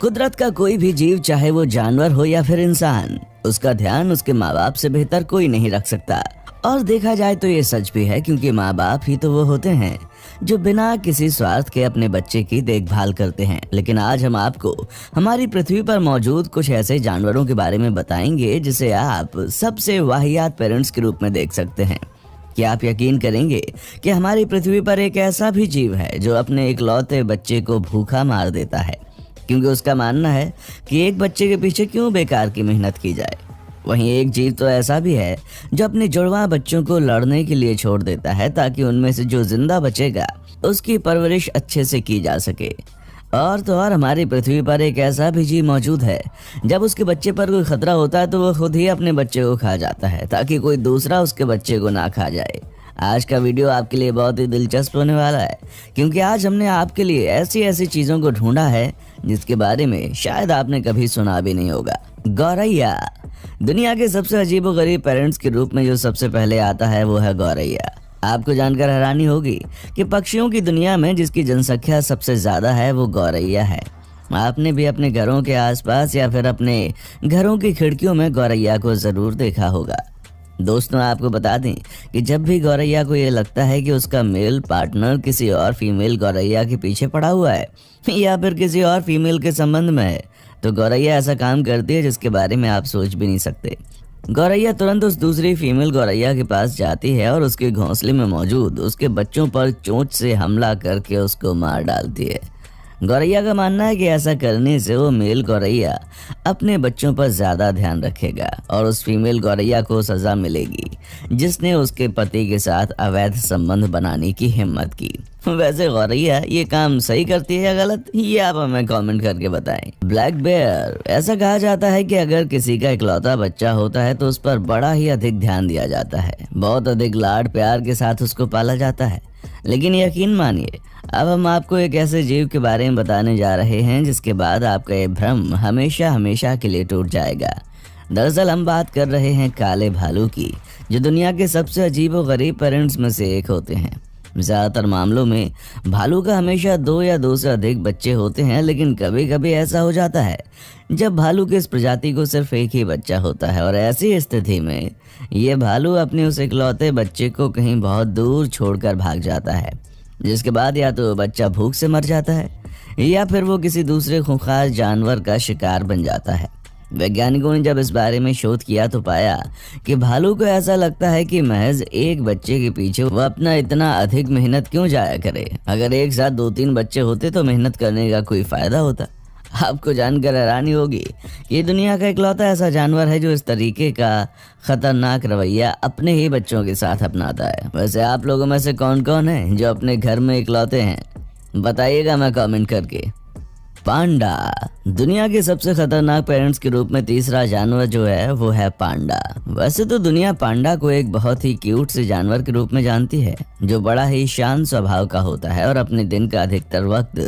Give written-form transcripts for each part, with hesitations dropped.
कुदरत का कोई भी जीव, चाहे वो जानवर हो या फिर इंसान, उसका ध्यान उसके माँ बाप से बेहतर कोई नहीं रख सकता। और देखा जाए तो ये सच भी है, क्योंकि माँ बाप ही तो वो होते हैं जो बिना किसी स्वार्थ के अपने बच्चे की देखभाल करते हैं। लेकिन आज हम आपको हमारी पृथ्वी पर मौजूद कुछ ऐसे जानवरों के बारे में बताएंगे जिसे आप सबसे वाहियात पेरेंट्स के रूप में देख सकते हैं। क्या आप यकीन करेंगे कि हमारी पृथ्वी पर एक ऐसा भी जीव है जो अपने इकलौते बच्चे को भूखा मार देता है, क्योंकि उसका मानना है कि एक बच्चे के पीछे क्यों बेकार की मेहनत की जाए। वहीं एक जीव तो ऐसा भी है जो अपने जुड़वा बच्चों को लड़ने के लिए छोड़ देता है, ताकि उनमें से जो जिंदा बचेगा उसकी परवरिश अच्छे से की जा सके। और तो और हमारी पृथ्वी पर एक ऐसा भी जीव मौजूद है, जब उसके बच्चे पर कोई खतरा होता है तो वो खुद ही अपने बच्चे को खा जाता है, ताकि कोई दूसरा उसके बच्चे को ना खा जाए। आज का वीडियो आपके लिए बहुत ही दिलचस्प होने वाला है, क्योंकि आज हमने आपके लिए ऐसी ऐसी चीजों को ढूंढा है जिसके बारे में शायद आपने कभी सुना भी नहीं होगा। गौरैया। दुनिया के सबसे अजीबोगरीब पेरेंट्स के रूप में जो सबसे पहले आता है वो है गौरैया। आपको जानकर हैरानी होगी कि पक्षियों की दुनिया में जिसकी जनसंख्या सबसे ज्यादा है वो गौरैया है। आपने भी अपने घरों के आसपास या फिर अपने घरों की खिड़कियों में गौरैया को जरूर देखा होगा। दोस्तों, आपको बता दें कि जब भी गौरैया को ये लगता है कि उसका मेल पार्टनर किसी और फीमेल गौरैया के पीछे पड़ा हुआ है या फिर किसी और फीमेल के संबंध में है, तो गौरैया ऐसा काम करती है जिसके बारे में आप सोच भी नहीं सकते। गौरैया तुरंत उस दूसरी फीमेल गौरैया के पास जाती है और उसके घोंसले में मौजूद उसके बच्चों पर चोंच से हमला करके उसको मार डालती है। गौरैया का मानना है कि ऐसा करने से वो मेल गौरैया अपने बच्चों पर ज्यादा ध्यान रखेगा और उस फीमेल गौरैया को सजा मिलेगी जिसने उसके पति के साथ अवैध संबंध बनाने की हिम्मत की। वैसे गौरैया ये काम सही करती है या गलत, ये आप हमें कमेंट करके बताएं। Black bear. ऐसा कहा जाता है कि अगर किसी का इकलौता बच्चा होता है तो उस पर बड़ा ही अधिक ध्यान दिया जाता है, बहुत अधिक लाड प्यार के साथ उसको पाला जाता है। लेकिन यकीन मानिए, अब हम आपको एक ऐसे जीव के बारे में बताने जा रहे हैं जिसके बाद आपका ये भ्रम हमेशा हमेशा के लिए टूट जाएगा। दरअसल हम बात कर रहे हैं काले भालू की, जो दुनिया के सबसे अजीबोगरीब पेरेंट्स में से एक होते हैं। ज्यादातर मामलों में भालू का हमेशा 2 या 2 से अधिक बच्चे होते हैं, लेकिन कभी कभी ऐसा हो जाता है जब भालू की इस प्रजाति को सिर्फ एक ही बच्चा होता है, और ऐसी स्थिति में ये भालू अपने उस इकलौते बच्चे को कहीं बहुत दूर छोड़कर भाग जाता है, जिसके बाद या तो बच्चा भूख से मर जाता है या फिर वो किसी दूसरे खूंखार जानवर का शिकार बन जाता है। वैज्ञानिकों ने जब इस बारे में शोध किया तो पाया कि भालू को ऐसा लगता है कि महज एक बच्चे के पीछे वो अपना इतना अधिक मेहनत क्यों जाया करे। अगर एक साथ 2-3 बच्चे होते तो मेहनत करने का कोई फायदा होता। आपको जानकर हैरानी होगी कि दुनिया का इकलौता ऐसा जानवर है जो इस तरीके का खतरनाक रवैया अपने ही बच्चों के साथ अपनाता है। वैसे आप लोगों में से कौन कौन है जो अपने घर में इकलौते हैं, बताइएगा मैं कमेंट करके। पांडा। दुनिया के सबसे खतरनाक पेरेंट्स के रूप में तीसरा जानवर जो है वो है पांडा। वैसे तो दुनिया पांडा को एक बहुत ही क्यूट से जानवर के रूप में जानती है, जो बड़ा ही शांत स्वभाव का होता है और अपने दिन का अधिकतर वक्त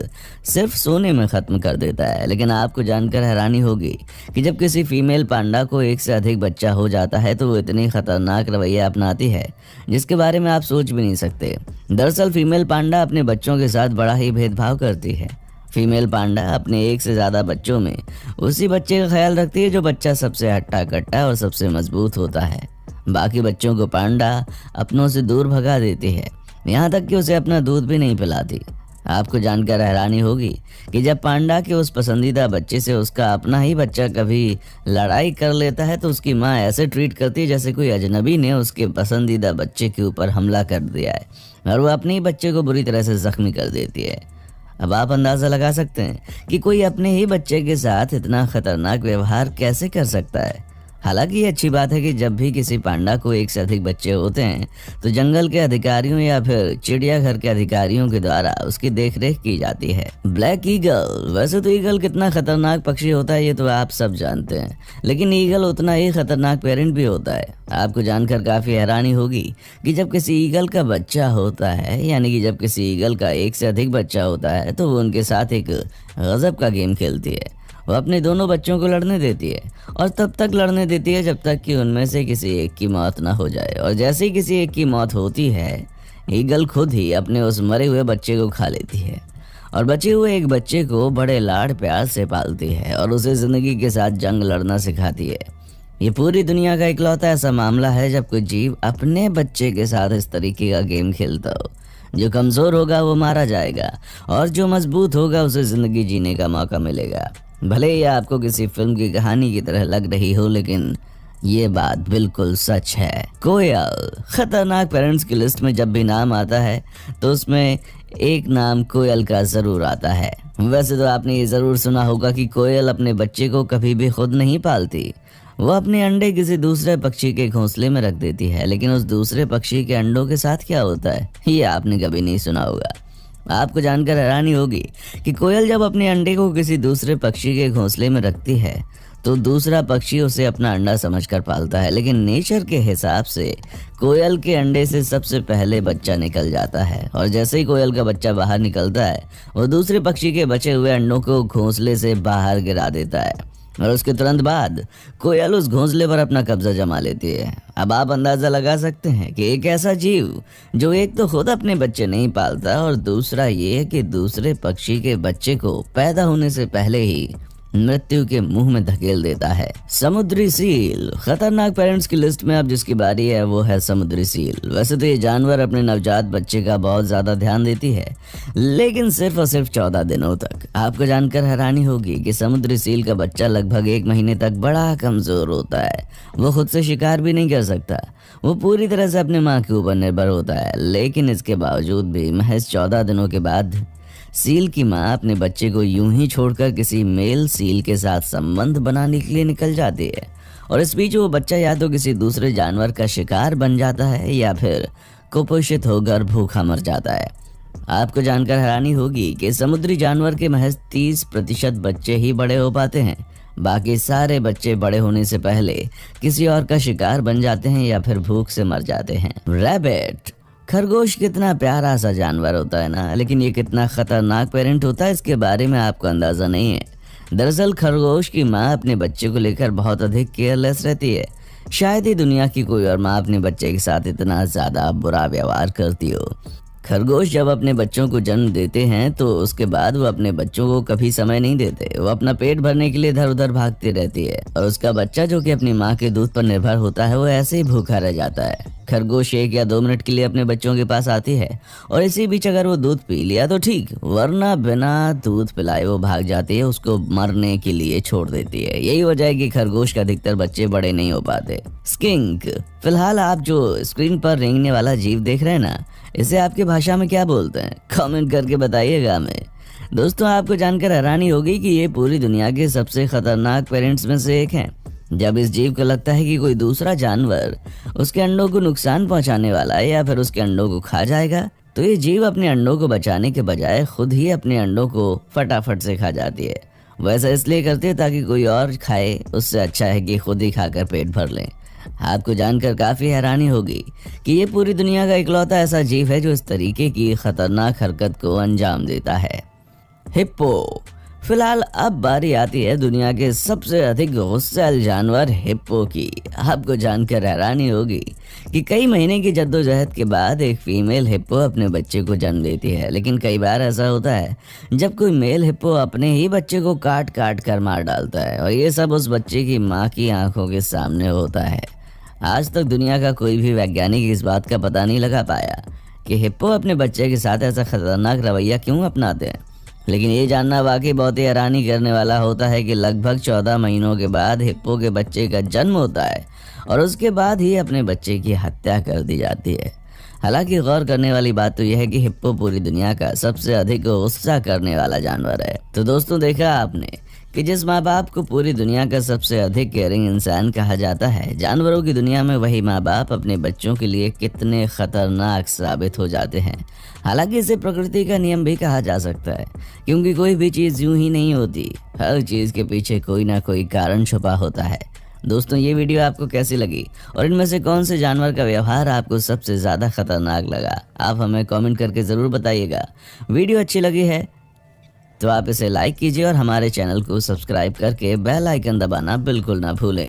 सिर्फ सोने में खत्म कर देता है। लेकिन आपको जानकर हैरानी होगी कि जब किसी फीमेल पांडा को एक से अधिक बच्चा हो जाता है तो वो इतनी खतरनाक रवैया अपनाती है जिसके बारे में आप सोच भी नहीं सकते। दरअसल फीमेल पांडा अपने बच्चों के साथ बड़ा ही भेदभाव करती है। फीमेल पांडा अपने एक से ज्यादा बच्चों में उसी बच्चे का ख्याल रखती है जो बच्चा सबसे हट्टा कट्टा और सबसे मजबूत होता है। बाकी बच्चों को पांडा अपनों से दूर भगा देती है, यहाँ तक कि उसे अपना दूध भी नहीं पिलाती। आपको जानकर हैरानी होगी कि जब पांडा के उस पसंदीदा बच्चे से उसका अपना ही बच्चा कभी लड़ाई कर लेता है तो उसकी माँ ऐसे ट्रीट करती है जैसे कोई अजनबी ने उसके पसंदीदा बच्चे के ऊपर हमला कर दिया है और वो अपने ही बच्चे को बुरी तरह से जख्मी कर देती है। अब आप अंदाजा लगा सकते हैं कि कोई अपने ही बच्चे के साथ इतना खतरनाक व्यवहार कैसे कर सकता है। हालांकि ये अच्छी बात है कि जब भी किसी पांडा को एक से अधिक बच्चे होते हैं तो जंगल के अधिकारियों या फिर चिड़ियाघर के अधिकारियों के द्वारा उसकी देखरेख की जाती है। Black eagle. वैसे तो ईगल कितना खतरनाक पक्षी होता है ये तो आप सब जानते हैं, लेकिन ईगल उतना ही खतरनाक पेरेंट भी होता है। आपको जानकर काफी हैरानी होगी कि जब किसी ईगल का बच्चा होता है, यानी कि जब किसी ईगल का एक से अधिक बच्चा होता है, तो वो उनके साथ एक गजब का गेम खेलती है। वो अपने दोनों बच्चों को लड़ने देती है और तब तक लड़ने देती है जब तक कि उनमें से किसी एक की मौत ना हो जाए, और जैसे ही किसी एक की मौत होती है ईगल खुद ही अपने उस मरे हुए बच्चे को खा लेती है और बचे हुए एक बच्चे को बड़े लाड प्यार से पालती है और उसे जिंदगी के साथ जंग लड़ना सिखाती है। ये पूरी दुनिया का इकलौता ऐसा मामला है जब कोई जीव अपने बच्चे के साथ इस तरीके का गेम खेलता हो। जो कमजोर होगा वो मारा जाएगा और जो मजबूत होगा उसे जिंदगी जीने का मौका मिलेगा। भले ही आपको किसी फिल्म की कहानी की तरह लग रही हो, लेकिन ये बात बिल्कुल सच है। कोयल। खतरनाक पेरेंट्स की लिस्ट में जब भी नाम आता है तो उसमें एक नाम कोयल का जरूर आता है। वैसे तो आपने ये जरूर सुना होगा कि कोयल अपने बच्चे को कभी भी खुद नहीं पालती। वो अपने अंडे किसी दूसरे पक्षी के घोंसले में रख देती है, लेकिन उस दूसरे पक्षी के अंडों के साथ क्या होता है ये आपने कभी नहीं सुना होगा। आपको जानकर हैरानी होगी कि कोयल जब अपने अंडे को किसी दूसरे पक्षी के घोंसले में रखती है तो दूसरा पक्षी उसे अपना अंडा समझकर पालता है, लेकिन नेचर के हिसाब से कोयल के अंडे से सबसे पहले बच्चा निकल जाता है और जैसे ही कोयल का बच्चा बाहर निकलता है वो दूसरे पक्षी के बचे हुए अंडों को घोंसले से बाहर गिरा देता है और उसके तुरंत बाद कोयल उस घोंसले पर अपना कब्जा जमा लेती है। अब आप अंदाजा लगा सकते हैं कि एक ऐसा जीव जो एक तो खुद अपने बच्चे नहीं पालता और दूसरा ये कि दूसरे पक्षी के बच्चे को पैदा होने से पहले ही मृत्यु के मुंह में धकेल देता है। समुद्री सील। खतरनाक पेरेंट्स की लिस्ट में अब जिसकी बारी है वो है समुद्री सील। वैसे तो ये जानवर अपने नवजात बच्चे का बहुत ज्यादा ध्यान देती है, लेकिन सिर्फ और सिर्फ 14 दिनों तक। आपको जानकर हैरानी होगी कि समुद्री सील का बच्चा लगभग 1 महीने तक बड़ा कमजोर होता है। वो खुद से शिकार भी नहीं कर सकता। वो पूरी तरह से अपने माँ के ऊपर निर्भर होता है, लेकिन इसके बावजूद भी महज 14 दिनों के बाद सील की माँ अपने बच्चे को यूं ही छोड़कर किसी मेल सील के साथ संबंध बनाने के लिए निकल जाती है और इस बीच वो बच्चा या तो किसी दूसरे जानवर का शिकार बन जाता है या फिर कुपोषित होकर भूखा मर जाता है। आपको जानकर हैरानी होगी कि समुद्री जानवर के महज 30% बच्चे ही बड़े हो पाते हैं। बाकी सारे बच्चे बड़े होने से पहले किसी और का शिकार बन जाते हैं या फिर भूख से मर जाते हैं। रैबिट। खरगोश कितना प्यारा सा जानवर होता है ना, लेकिन ये कितना खतरनाक पेरेंट होता है इसके बारे में आपको अंदाजा नहीं है। दरअसल खरगोश की माँ अपने बच्चे को लेकर बहुत अधिक केयरलेस रहती है। शायद ही दुनिया की कोई और माँ अपने बच्चे के साथ इतना ज्यादा बुरा व्यवहार करती हो। खरगोश जब अपने बच्चों को जन्म देते हैं तो उसके बाद वो अपने बच्चों को कभी समय नहीं देते। वो अपना पेट भरने के लिए इधर उधर भागती रहती है और उसका बच्चा जो कि अपनी माँ के दूध पर निर्भर होता है वो ऐसे ही भूखा रह जाता है। खरगोश 1 या 2 मिनट के लिए अपने बच्चों के पास आती है और इसी बीच अगर वो दूध पी लिया तो ठीक, वरना बिना दूध पिलाए वो भाग जाती है, उसको मरने के लिए छोड़ देती है। यही वजह है कि खरगोश के अधिकतर बच्चे बड़े नहीं हो पाते। स्किंक। फिलहाल आप जो स्क्रीन पर रेंगने वाला जीव देख रहे हैं ना, इसे आपकी भाषा में क्या बोलते हैं कमेंट करके बताइएगा हमें। दोस्तों आपको जानकर हैरानी होगी कि ये पूरी दुनिया के सबसे खतरनाक पेरेंट्स में से एक हैं। जब इस जीव को लगता है कि कोई दूसरा जानवर उसके अंडों को नुकसान पहुंचाने वाला है या फिर उसके अंडों को खा जाएगा तो ये जीव अपने अंडों को बचाने के बजाय खुद ही अपने अंडों को फटाफट से खा जाती है। वो ऐसा इसलिए करती है ताकि कोई और खाए, उससे अच्छा है कि खुद ही खाकर पेट भर लें। आपको जानकर काफी हैरानी होगी कि ये पूरी दुनिया का इकलौता ऐसा जीव है जो इस तरीके की खतरनाक हरकत को अंजाम देता है। हिप्पो। फिलहाल अब बारी आती है दुनिया के सबसे अधिक गुस्सैल जानवर हिप्पो की। आपको जानकर हैरानी होगी कि कई महीने की जद्दोजहद के बाद एक फीमेल हिप्पो अपने बच्चे को जन्म देती है, लेकिन कई बार ऐसा होता है जब कोई मेल हिप्पो अपने ही बच्चे को काट काट कर मार डालता है और ये सब उस बच्चे की माँ की आंखों के सामने होता है। आज तक दुनिया का कोई भी वैज्ञानिक इस बात का पता नहीं लगा पाया कि हिप्पो अपने बच्चे के साथ ऐसा खतरनाक रवैया क्यों अपनाते हैं, लेकिन ये जानना वाकई बहुत ही हैरानी करने वाला होता है कि लगभग 14 महीनों के बाद हिप्पो के बच्चे का जन्म होता है और उसके बाद ही अपने बच्चे की हत्या कर दी जाती है। हालांकि गौर करने वाली बात तो यह है कि हिप्पो पूरी दुनिया का सबसे अधिक गुस्सा करने वाला जानवर है। तो दोस्तों देखा आपने कि जिस माँ बाप को पूरी दुनिया का सबसे अधिक केयरिंग इंसान कहा जाता है, जानवरों की दुनिया में वही माँ बाप अपने बच्चों के लिए कितने खतरनाक साबित हो जाते हैं। हालांकि इसे प्रकृति का नियम भी कहा जा सकता है, क्योंकि कोई भी चीज़ यूं ही नहीं होती, हर चीज़ के पीछे कोई ना कोई कारण छुपा होता है। दोस्तों ये वीडियो आपको कैसी लगी और इनमें से कौन से जानवर का व्यवहार आपको सबसे ज़्यादा खतरनाक लगा, आप हमें कमेंट करके ज़रूर बताइएगा। वीडियो अच्छी लगी है तो आप इसे लाइक कीजिए और हमारे चैनल को सब्सक्राइब करके बेल आइकन दबाना बिल्कुल ना भूलें।